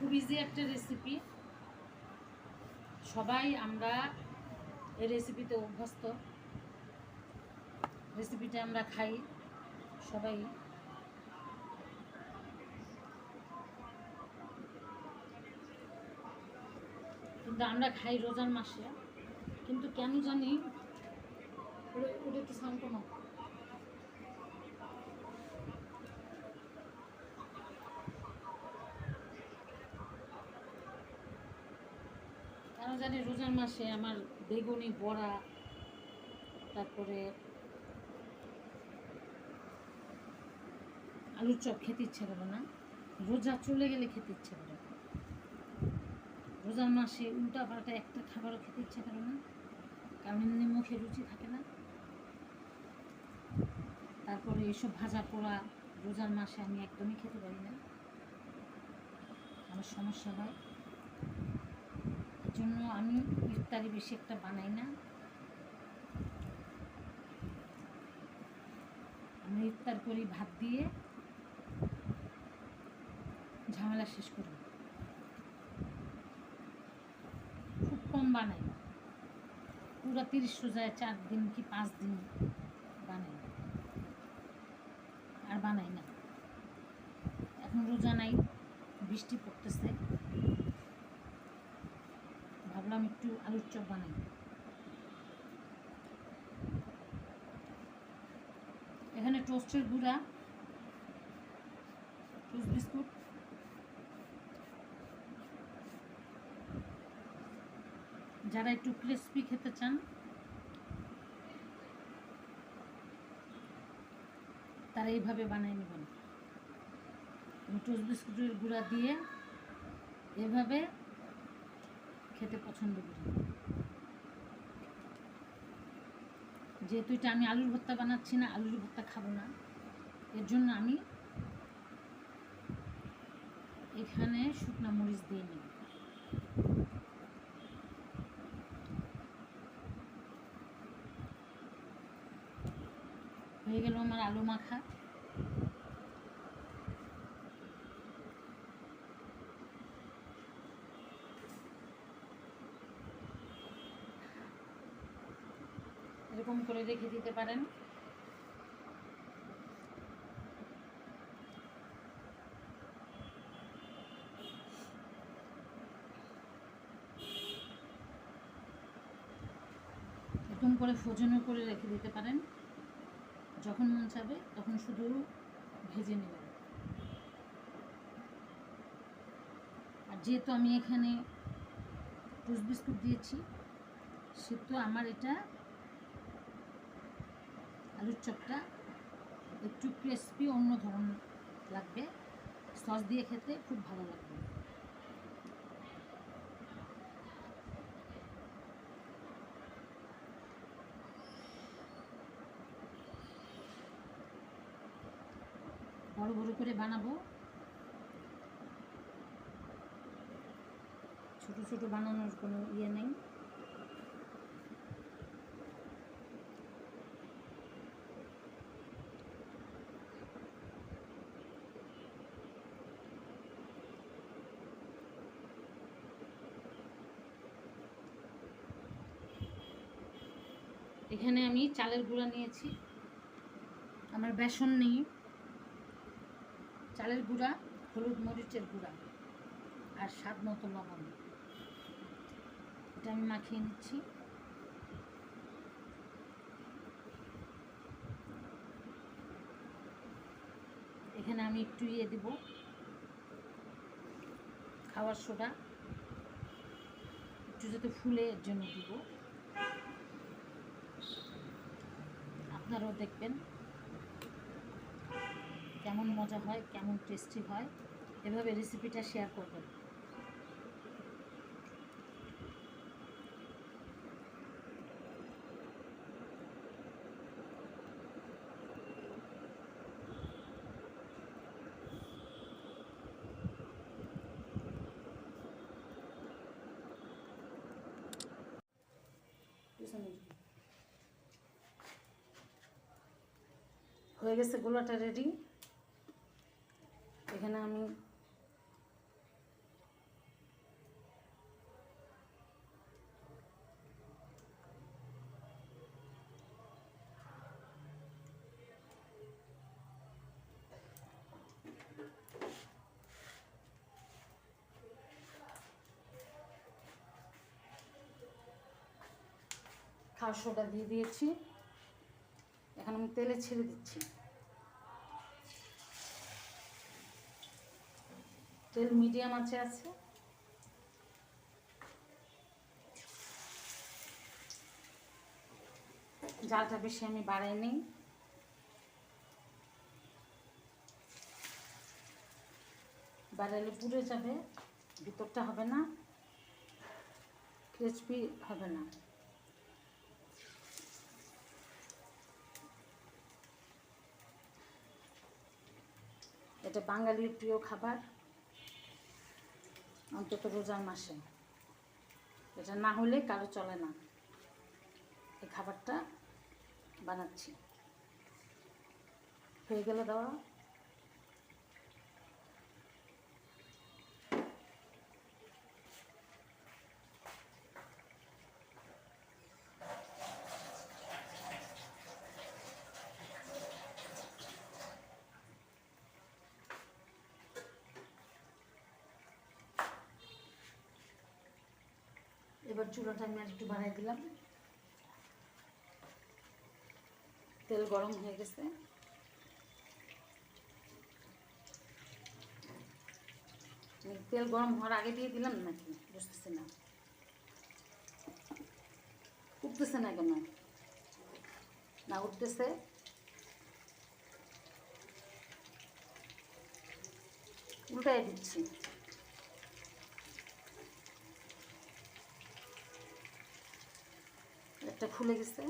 খুব ইজি একটা রেসিপি, সবাই আমরা এই রেসিপিতে অভ্যস্ত। রেসিপিটা আমরা খাই সবাই। কিন্তু আমরা খাই রোজার মাসে, কিন্তু কেন জানি ওটা একটু সাউন্ড কমাও। কেন জানি রোজার মাসে আমার বেগুনি বড়া, তারপরে আলুর চপ খেতে ইচ্ছে করে না। রোজা চলে গেলে খেতে ইচ্ছে করে। রোজার মাসে উল্টা পাল্টা একটা খাবারও খেতে ইচ্ছে করে না, কারণ এমনি মুখে রুচি থাকে না। তারপরে এসব ভাজা পোড়া রোজার মাসে আমি একদমই খেতে পারি না, আমার সমস্যা হয়। এর জন্য আমি ইফতারি বেশি একটা বানাই না। আমি ইফতার করি ভাত দিয়ে, ঝামেলা শেষ করি। খুব কম বানাই, পুরো 30 রোজায় 4 দিন কি 5 দিন বানাই, আর বানাই না। এখন রোজা নাই, বৃষ্টি পড়তেছে, ভাবলাম একটু আলুর চপ বানাই। এখানে টোস্টের গুঁড়া, টোস্ট বিস্কুট, যারা একটু ক্রিস্পি খেতে চান তারা এইভাবে বানিয়ে নেবেন। আমি টোস্ট বিস্কুটের গুঁড়া দিয়ে এভাবে খেতে পছন্দ করি। যেহেতু এটা আমি আলুর ভর্তা বানাচ্ছি না, আলুর ভর্তা খাবো না, এর জন্য আমি এখানে শুকনো মরিচ দিয়ে নিই। হয়ে গেল আমার আলু মাখা। এরকম করে রেখে দিতে পারেন। এরকম করে ফ্রোজেনও করে রেখে দিতে পারেন, যখন মন চাবে তখন শুধু ভেজে নেবেন। আর যেহেতু আমি এখানে টোস্ট বিস্কুট দিয়েছি, সেহেতু আমার এটা আলুর চপটা একটু ক্রিস্পি অন্য ধরনের লাগবে, সস দিয়ে খেতে খুব ভালো লাগবে। বড় বড় করে বানাবো, ছোট ছোট বানানোর কোনো ইয়ে নেই। এখানে আমি চালের গুঁড়া নিয়েছি, আমার বেসন নেই। চালের গুঁড়া, হলুদ মরিচের গুঁড়া আর স্বাদ মতো লবণ, এটা আমি মাখিয়ে নিচ্ছি। এখানে আমি একটু ইয়ে দেব, খাওয়ার সোডা, একটু যাতে ফুলে এর জন্য দিব। আপনারাও দেখবেন কেমন মজা হয়, কেমন টেস্টি হয়, এভাবে রেসিপিটা শেয়ার করবেন। হয়ে গেছে গোলাটা রেডি। এখানে আমি খাওয়ার সোডা দিয়ে দিয়েছি। এখন আমি তেলে ছেড়ে দিচ্ছি। তেল মিডিয়াম আঁচে আছে। জালটা বেশি আমি বাড়াই নেই। বাড়াইলে পুড়ে যাবে, ভিতরটা হবে না, ক্রিসপি হবে না। এটা বাঙালির প্রিয় খাবার, অন্তত রোজার মাসে। এটা না হলে কারো চলে না। এই খাবারটা বানাচ্ছি। হয়ে গেল দেওয়া। এবার চুলাটা আমি আর একটু বাড়াই দিলাম। তেল গরম হয়ে গেছে। তেল গরম হওয়ার আগে দিয়ে দিলাম নাকি বুঝতেছি না। উঠতেছে না কেন? না উঠতেছে। উল্টাই দিচ্ছি। একটা খুলে গেছে।